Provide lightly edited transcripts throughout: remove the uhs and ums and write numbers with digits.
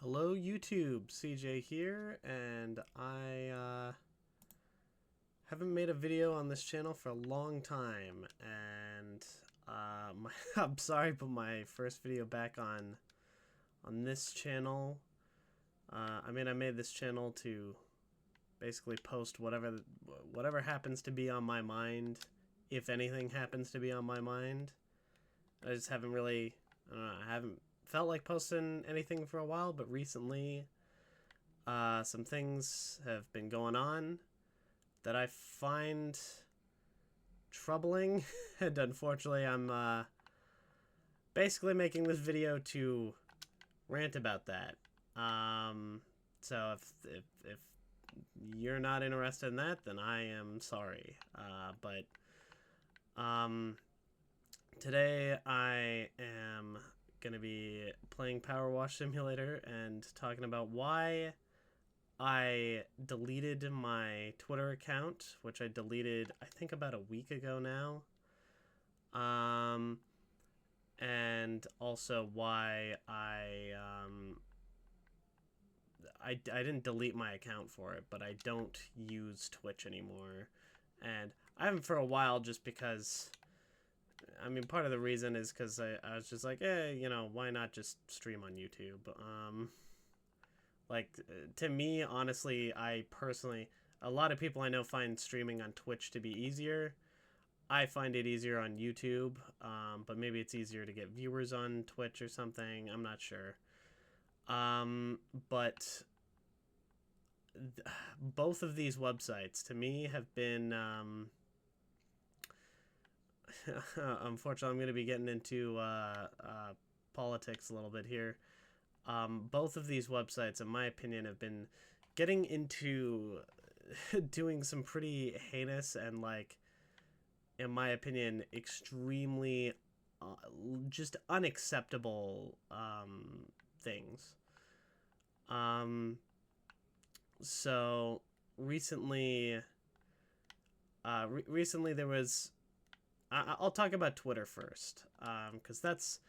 Hello YouTube, CJ here, and I haven't made a video on this channel for a long time, and I'm sorry, but my first video back on this channel, I made this channel to basically post whatever happens to be on my mind, if anything happens to be on my mind. I just haven't really, I haven't felt like posting anything for a while, but recently some things have been going on that I find troubling, and unfortunately I'm basically making this video to rant about that. So if you're not interested in that, then I am sorry. But today I am gonna be playing Power Wash Simulator and talking about why I deleted my Twitter account, which I deleted I think about a week ago now. And also why I didn't delete my account for it, but I don't use Twitch anymore. And I haven't for a while, just because, I mean, part of the reason is because I was just like, why not just stream on YouTube? Like, to me, honestly, a lot of people I know find streaming on Twitch to be easier. I find it easier on YouTube, but maybe it's easier to get viewers on Twitch or something. I'm not sure. But both of these websites, to me, have been... unfortunately, I'm going to be getting into politics a little bit here. Both of these websites, in my opinion, have been getting into doing some pretty heinous and, like, in my opinion, extremely just unacceptable things. So recently, recently there was... I'll talk about Twitter first, because that's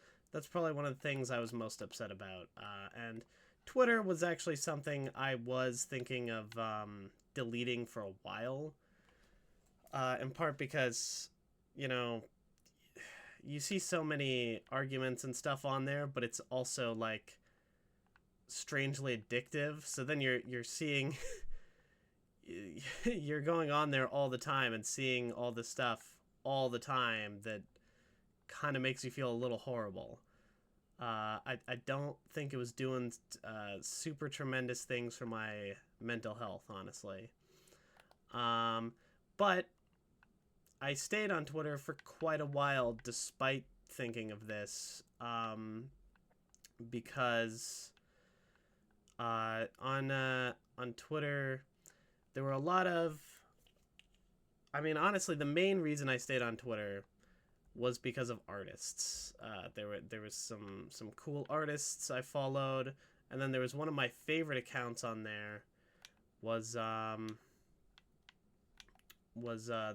probably one of the things I was most upset about. And Twitter was actually something I was thinking of deleting for a while, in part because, you see so many arguments and stuff on there, but it's also, like, strangely addictive. So then you're seeing... you're going on there all the time and seeing all this stuff all the time that kind of makes you feel a little horrible. I don't think it was doing super tremendous things for my mental health, honestly. But I stayed on Twitter for quite a while despite thinking of this, because on Twitter there were a lot of... I mean, honestly, the main reason I stayed on Twitter was because of artists. There was some cool artists I followed, and then there was one of my favorite accounts on there was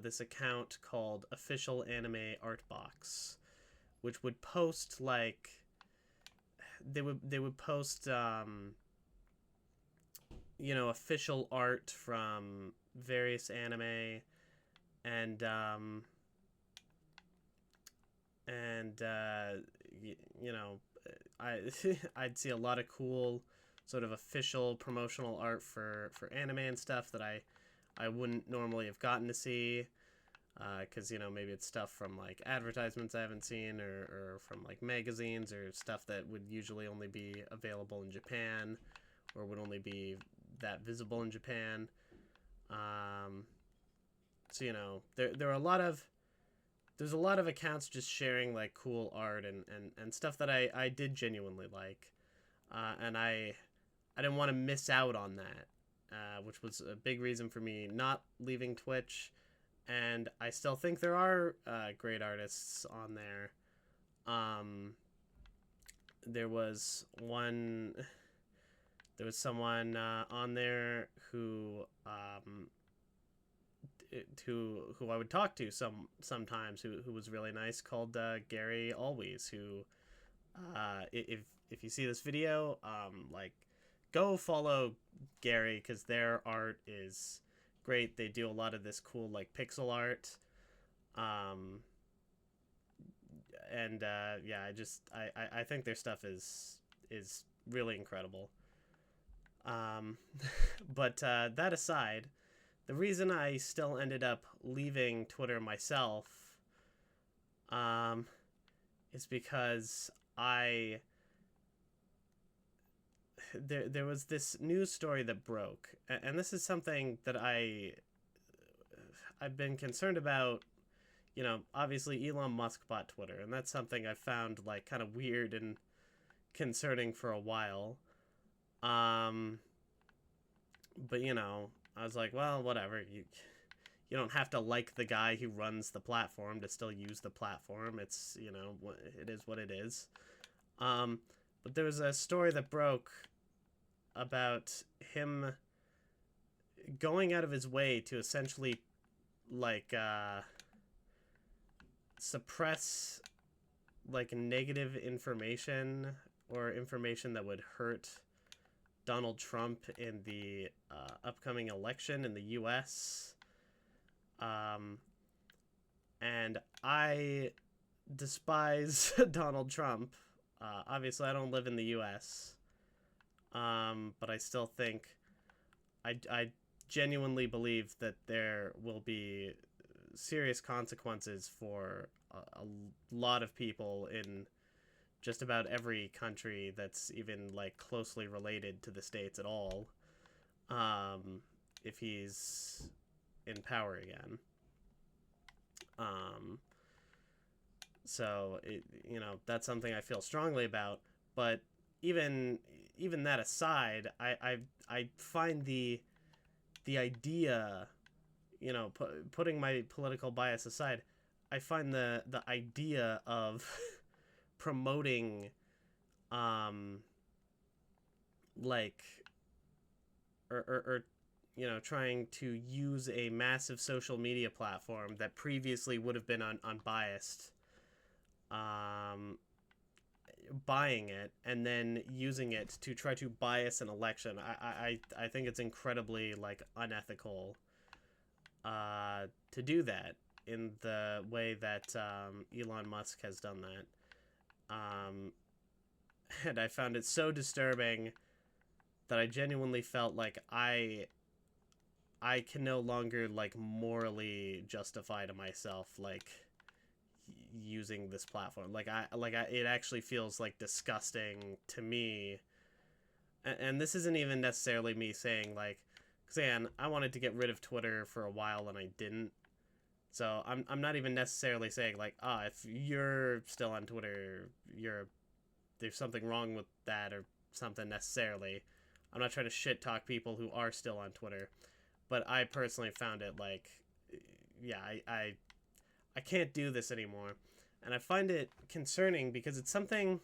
this account called Official Anime Art Box, which would post, like, they would post official art from various anime. And I'd see a lot of cool sort of official promotional art for anime and stuff that I wouldn't normally have gotten to see, because, maybe it's stuff from, like, advertisements I haven't seen, or from, like, magazines, or stuff that would usually only be available in Japan, or would only be that visible in Japan. So, there are there's a lot of accounts just sharing, like, cool art and stuff that I did genuinely like. And I didn't want to miss out on that, which was a big reason for me not leaving Twitch. And I still think there are great artists on there. There was someone on there who I would talk to sometimes, who was really nice, called Gary Always, who if you see this video, like, go follow Gary, because their art is great. They do a lot of this cool like pixel art. Um, and yeah, I think their stuff is really incredible. Um, but that aside, the reason I still ended up leaving Twitter myself, um, is because there was this news story that broke, and this is something that I've been concerned about. You know, obviously Elon Musk bought Twitter, and that's something I found like kind of weird and concerning for a while. Um, but you know, I was like, well, whatever. You don't have to like the guy who runs the platform to still use the platform. It's, you know, it is what it is. Um, but there was a story that broke about him going out of his way to essentially like suppress like negative information or information that would hurt Donald Trump in the upcoming election in the US. And I despise Donald Trump. Obviously, I don't live in the US. But I still think I genuinely believe that there will be serious consequences for a lot of people in just about every country that's even like closely related to the States at all, if he's in power again. So you know, that's something I feel strongly about. But even that aside, I find the idea, you know, putting my political bias aside, I find the idea of promoting like or you know, trying to use a massive social media platform that previously would have been unbiased, buying it and then using it to try to bias an election. I think it's incredibly like unethical to do that in the way that Elon Musk has done that. And I found it so disturbing that I genuinely felt like I can no longer like morally justify to myself like using this platform. It actually feels like disgusting to me. And this isn't even necessarily me saying like, Xan, I wanted to get rid of Twitter for a while and I didn't. So I'm not even necessarily saying like, if you're still on Twitter, there's something wrong with that or something necessarily. I'm not trying to shit talk people who are still on Twitter, but I personally found it like, yeah, I can't do this anymore. And I find it concerning because it's something,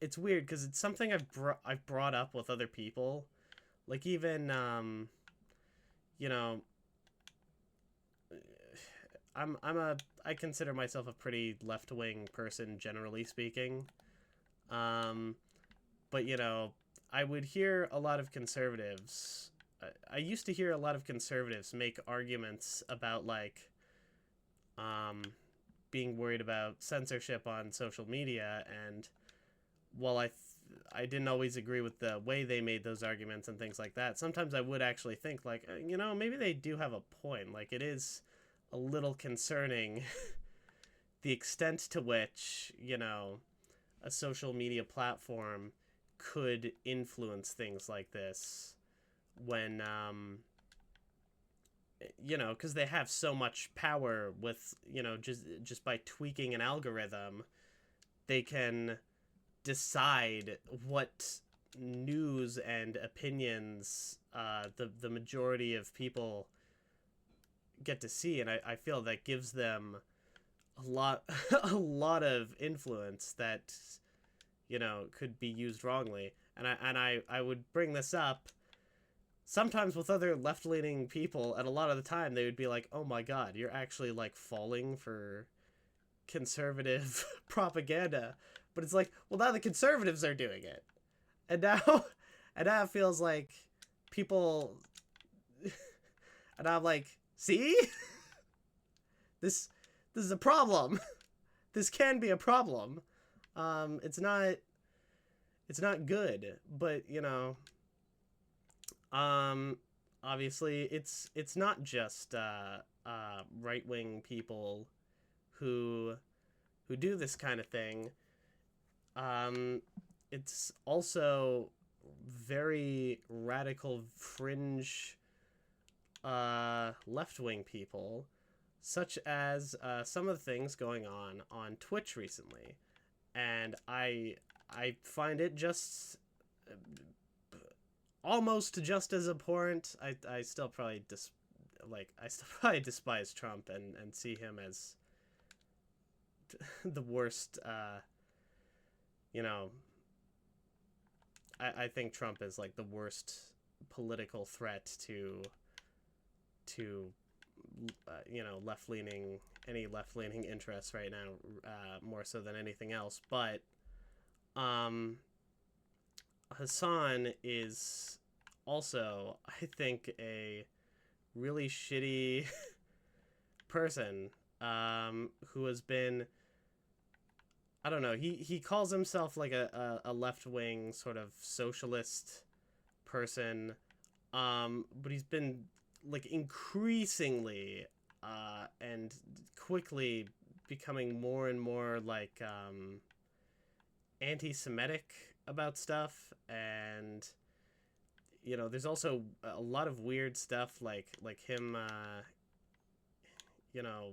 it's weird because it's something I've brought up with other people. Like even, you know, I consider myself a pretty left-wing person, generally speaking. But you know, I would hear a lot of conservatives. I used to hear a lot of conservatives make arguments about like, being worried about censorship on social media, and while I didn't always agree with the way they made those arguments and things like that, sometimes I would actually think like, you know, maybe they do have a point. Like it is a little concerning the extent to which, you know, a social media platform could influence things like this when you know, because they have so much power with, you know, just by tweaking an algorithm, they can decide what news and opinions the majority of people get to see, and I feel that gives them a lot a lot of influence that, you know, could be used wrongly. And I would bring this up sometimes with other left-leaning people, and a lot of the time they would be like, oh my god, you're actually like falling for conservative propaganda. But it's like, well, now the conservatives are doing it, and now And now it feels like people, and I'm like, see, this is a problem. This can be a problem. It's not good, but you know, obviously it's not just right wing people who do this kind of thing. It's also very radical fringe left-wing people, such as some of the things going on Twitch recently. And I find it just almost just as abhorrent. I still probably despise Trump and see him as the worst. You know, I think Trump is like the worst political threat to you know, any left-leaning interests right now, more so than anything else. But Hassan is also, I think, a really shitty person who has been, I don't know, he calls himself like a left-wing sort of socialist person, but he's been like increasingly and quickly becoming more and more like anti-Semitic about stuff. And you know, there's also a lot of weird stuff like him you know,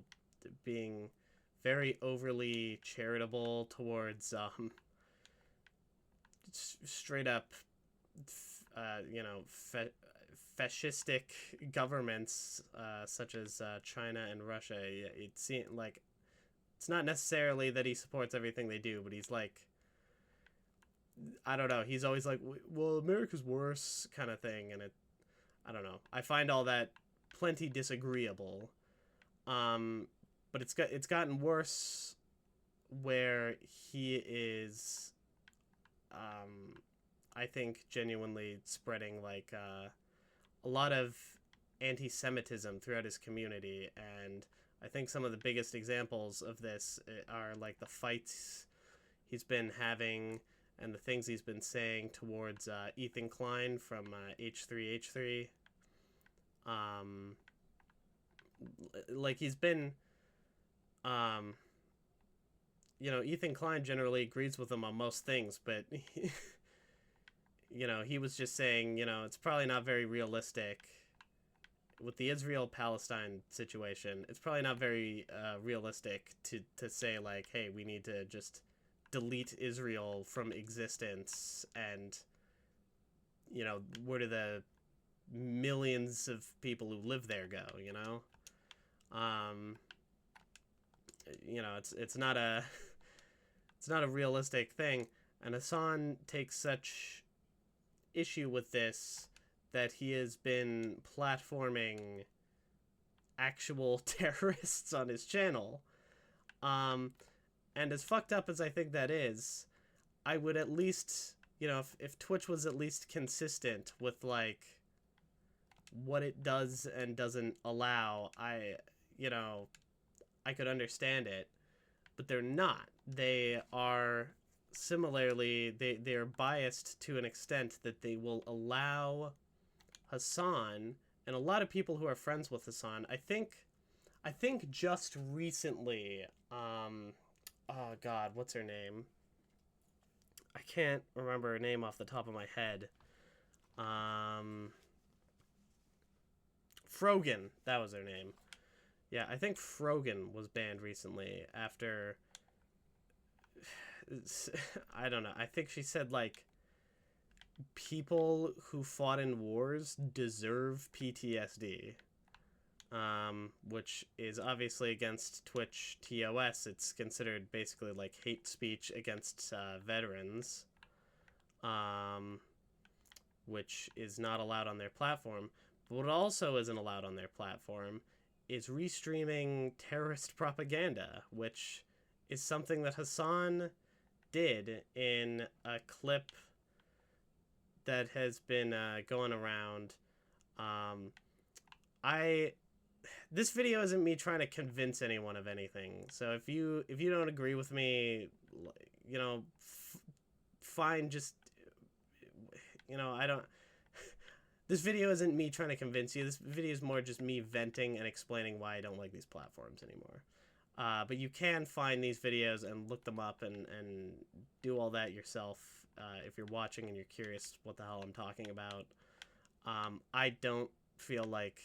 being very overly charitable towards straight up you know, fascistic governments such as China and Russia. It seems like it's not necessarily that he supports everything they do, but he's like, I don't know, he's always like, well, America's worse kind of thing. And I don't know, I find all that plenty disagreeable. But it's gotten worse where he is I think genuinely spreading like a lot of anti-Semitism throughout his community. And I think some of the biggest examples of this are like the fights he's been having and the things he's been saying towards Ethan Klein from H3H3. Like he's been, you know, Ethan Klein generally agrees with him on most things, but you know, he was just saying, you know, it's probably not very realistic with the Israel-Palestine situation. It's probably not very realistic to say like, hey, we need to just delete Israel from existence, and you know, where do the millions of people who live there go, you know? You know, it's not a realistic thing. And Hassan takes such issue with this that he has been platforming actual terrorists on his channel. And as fucked up as I think that is, I would at least, you know, if Twitch was at least consistent with like what it does and doesn't allow, you know, I could understand it. But they're not. They are similarly, they're biased to an extent that they will allow Hassan and a lot of people who are friends with Hassan. I think just recently, oh god, what's her name? I can't remember her name off the top of my head. Frogan, that was her name. Yeah, I think Frogan was banned recently after, I don't know, I think she said like, people who fought in wars deserve PTSD, which is obviously against Twitch TOS. It's considered basically like hate speech against veterans, which is not allowed on their platform. But what also isn't allowed on their platform is restreaming terrorist propaganda, which is something that Hassan did in a clip that has been going around. Um, this video isn't me trying to convince anyone of anything. So if you don't agree with me, you know, fine. Just I don't. This video isn't me trying to convince you. This video is more just me venting and explaining why I don't like these platforms anymore. But you can find these videos and look them up and do all that yourself if you're watching and you're curious what the hell I'm talking about. I don't feel like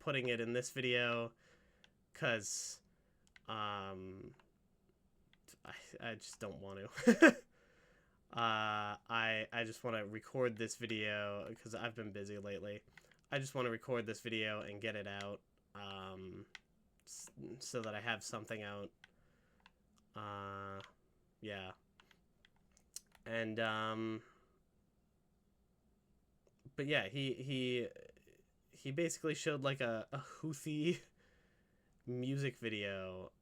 putting it in this video because I just don't want to. I just want to record this video because I've been busy lately. I just want to record this video and get it out so that I have something out. Yeah. And but yeah, he basically showed like a Houthi music video.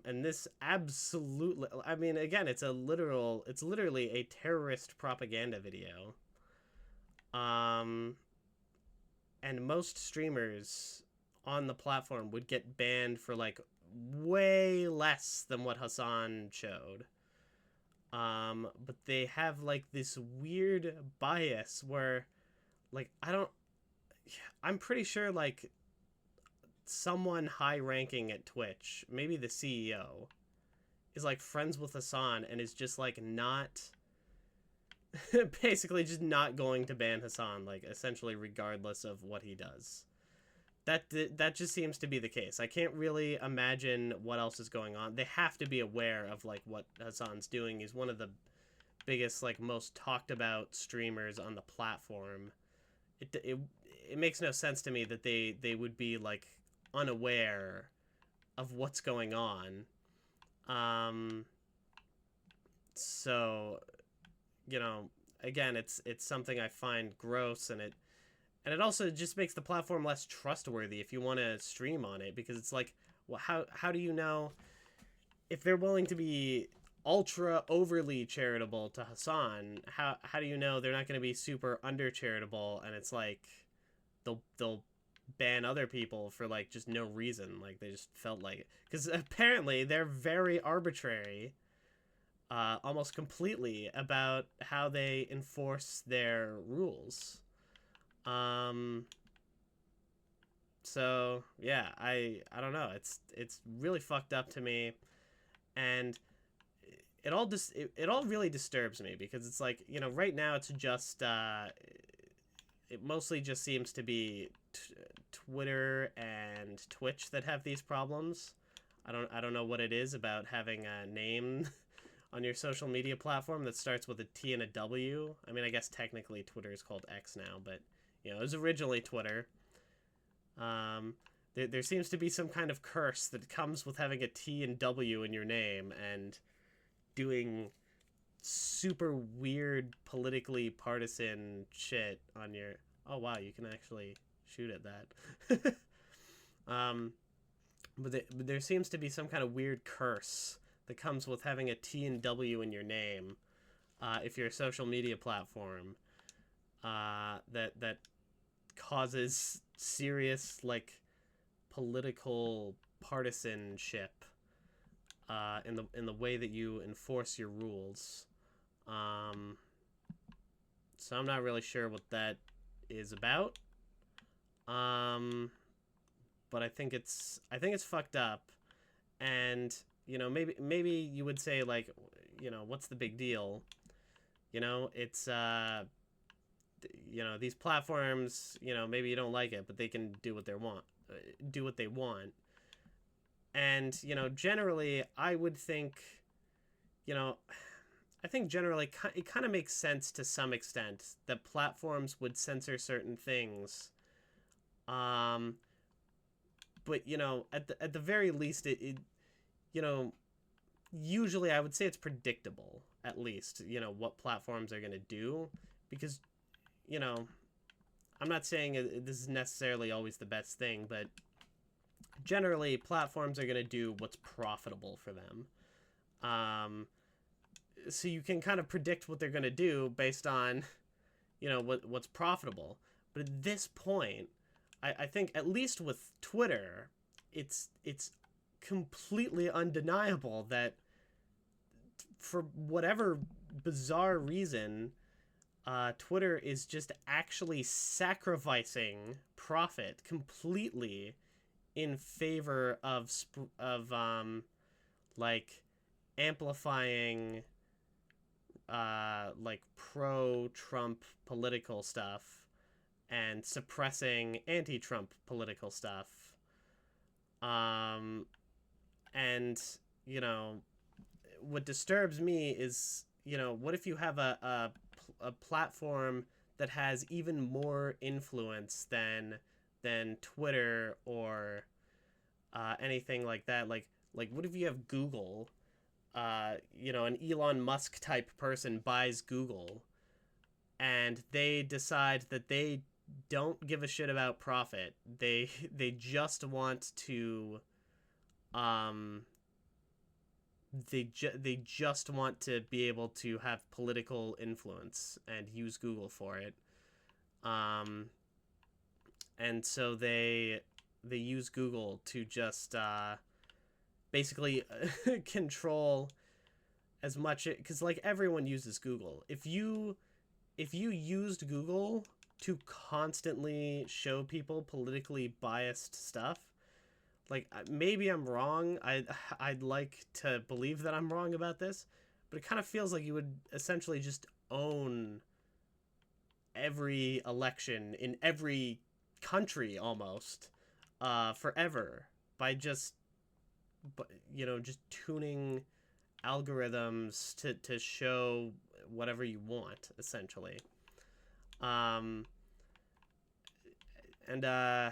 And this absolutely, I mean, again, it's literally a terrorist propaganda video. And most streamers on the platform would get banned for like way less than what Hassan showed. But they have like this weird bias where like I'm pretty sure like someone high ranking at Twitch, maybe the CEO, is like friends with Hassan and is just like not basically just not going to ban Hassan, like essentially regardless of what he does. That just seems to be the case. I can't really imagine what else is going on. They have to be aware of like what Hassan's doing. He's one of the biggest, like most talked about streamers on the platform. It makes no sense to me that they would be like unaware of what's going on. So, again, it's something I find gross, and it also just makes the platform less trustworthy if you want to stream on it, because it's like, well, how do you know if they're willing to be ultra overly charitable to Hassan? How do you know they're not going to be super under charitable, and it's like they'll ban other people for like just no reason, like they just felt like it? Because apparently they're very arbitrary, almost completely, about how they enforce their rules. So yeah, I don't know. It's really fucked up to me, and it all really disturbs me, because it's like, right now it's just it mostly just seems to be Twitter and Twitch that have these problems. I don't know what it is about having a name on your social media platform that starts with a T and a W. I mean, I guess technically Twitter is called X now, but it was originally Twitter. There seems to be some kind of curse that comes with having a T and W in your name and doing super weird politically partisan shit on your... Oh wow, you can actually shoot at that. But there seems to be some kind of weird curse that comes with having a T and W in your name, if you're a social media platform, that causes serious like political partisanship in the way that you enforce your rules. So I'm not really sure what that is about. But I think it's fucked up, and maybe you would say like, what's the big deal? It's these platforms, maybe you don't like it, but they can do what they want. And generally I would think, I think generally it kind of makes sense to some extent that platforms would censor certain things. But at the very least, it usually I would say it's predictable, at least, what platforms are going to do, because I'm not saying this is necessarily always the best thing, but generally platforms are going to do what's profitable for them. So you can kind of predict what they're going to do based on what's profitable. But at this point, I think at least with Twitter, it's completely undeniable that for whatever bizarre reason, Twitter is just actually sacrificing profit completely in favor of like amplifying like pro-Trump political stuff and suppressing anti-Trump political stuff. And what disturbs me is, what if you have a platform that has even more influence than Twitter or anything like that? Like what if you have Google? An Elon Musk type person buys Google, and they decide that they don't give a shit about profit. They just want to they just want to be able to have political influence and use Google for it. And so they use Google to just basically control as much, because like everyone uses Google. If you used Google to constantly show people politically biased stuff, like maybe I'm wrong. I'd like to believe that I'm wrong about this, but it kind of feels like you would essentially just own every election in every country almost forever by just just tuning algorithms to show whatever you want, essentially. And I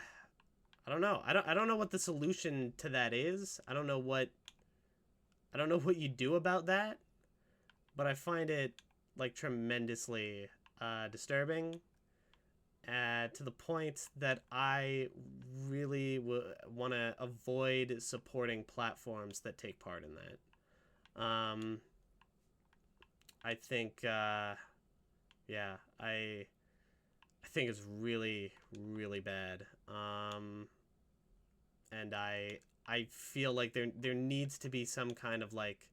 don't know. I don't know what the solution to that is. I don't know what you do about that, but I find it like tremendously disturbing, to the point that I really want to avoid supporting platforms that take part in that. I think, I think it's really, really bad. And I feel like there needs to be some kind of like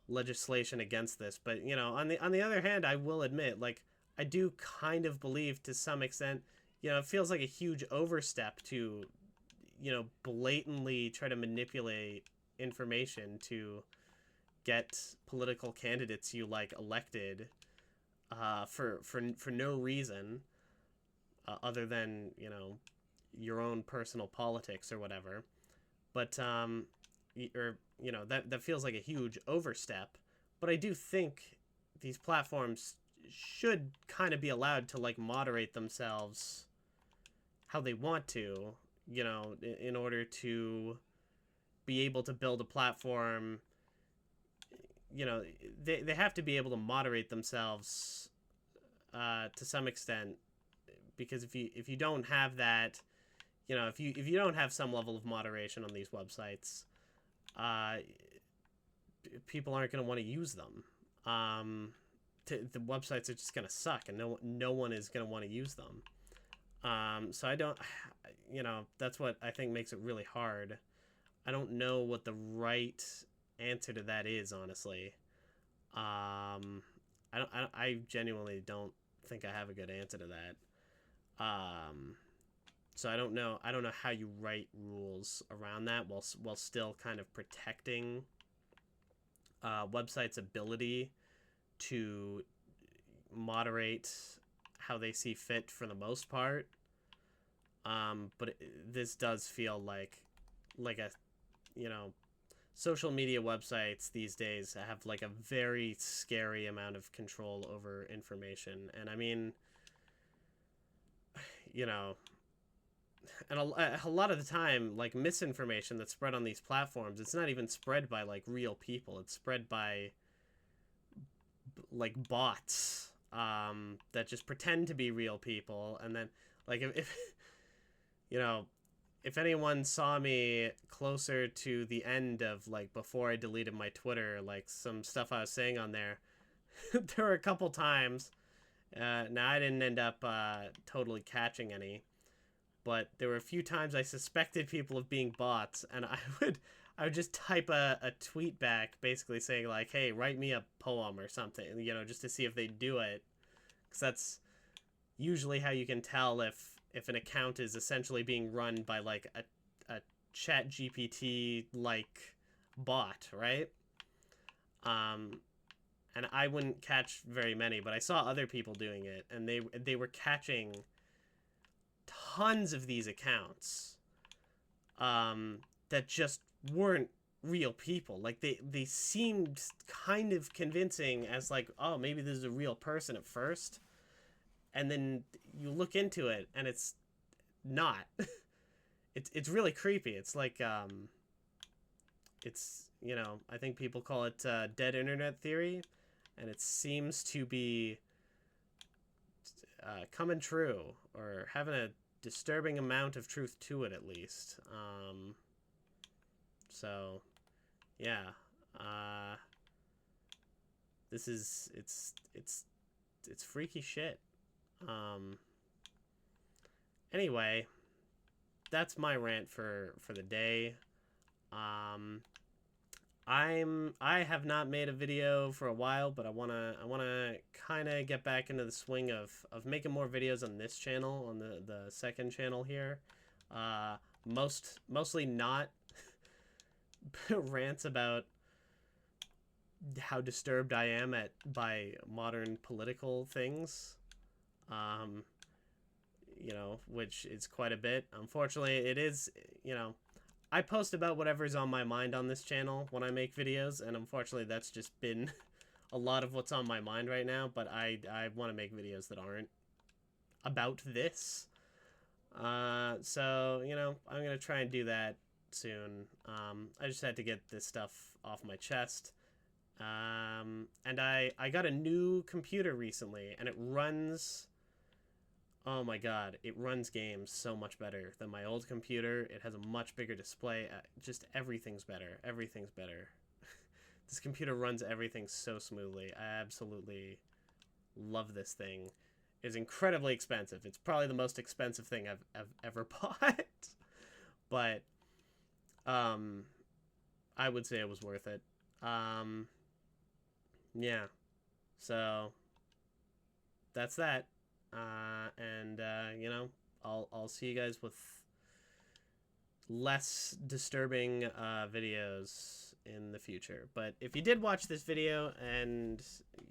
legislation against this. But on the other hand, I will admit, like, I do kind of believe to some extent, it feels like a huge overstep to, blatantly try to manipulate information to get political candidates you like elected for no reason other than your own personal politics or whatever. But that feels like a huge overstep. But I do think these platforms should kind of be allowed to like moderate themselves how they want to, in order to be able to build a platform. They have to be able to moderate themselves to some extent, because if you don't have that, if you don't have some level of moderation on these websites, people aren't going to want to use them. The websites are just going to suck, and no one is going to want to use them. So I don't, that's what I think makes it really hard. I don't know what the right answer to that is, honestly. I genuinely don't think I have a good answer to that. So I don't know how you write rules around that while still kind of protecting websites' ability to moderate how they see fit for the most part. But this does feel like a, social media websites these days have like a very scary amount of control over information. And I mean, and a lot of the time, like, misinformation that's spread on these platforms, it's not even spread by like real people. It's spread by like bots that just pretend to be real people. And then like if if anyone saw me closer to the end of like before I deleted my Twitter, like some stuff I was saying on there, there were a couple times Now, I didn't end up totally catching any, but there were a few times I suspected people of being bots, and I would just type a tweet back basically saying, like, hey, write me a poem or something, you know, just to see if they'd do it. Because that's usually how you can tell if an account is essentially being run by, like, a chat GPT-like bot, right? And I wouldn't catch very many, but I saw other people doing it, and they were catching tons of these accounts that just weren't real people. Like, they seemed kind of convincing as, like, oh, maybe this is a real person at first, and then you look into it, and it's not. It's really creepy. It's like, it's, you know, I think people call it dead internet theory, and it seems to be coming true, or having a disturbing amount of truth to it, at least. So, yeah. This is, it's freaky shit. Anyway, that's my rant for the day. I have not made a video for a while, but I wanna kind of get back into the swing of making more videos on this channel, on the second channel here. Mostly not rants about how disturbed I am by modern political things. You know, which is quite a bit. Unfortunately, it is, you know, I post about whatever's on my mind on this channel when I make videos, and unfortunately that's just been a lot of what's on my mind right now, but I want to make videos that aren't about this. So, you know, I'm going to try and do that soon. I just had to get this stuff off my chest. And I got a new computer recently, and it runs... Oh my god, it runs games so much better than my old computer. It has a much bigger display. Just everything's better. Everything's better. This computer runs everything so smoothly. I absolutely love this thing. It's incredibly expensive. It's probably the most expensive thing I've ever bought. But I would say it was worth it. Yeah. So that's that. And you know, I'll see you guys with less disturbing videos in the future. But if you did watch this video and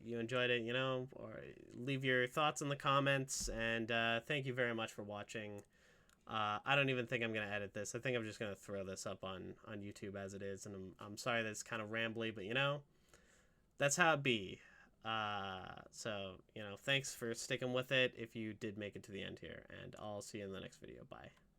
you enjoyed it, you know, or leave your thoughts in the comments, and thank you very much for watching. I don't even think I'm gonna edit this. I think I'm just gonna throw this up on YouTube as it is, and I'm sorry that it's kind of rambly, but you know, that's how it be. So, you know, thanks for sticking with it if you did make it to the end here, and I'll see you in the next video. Bye.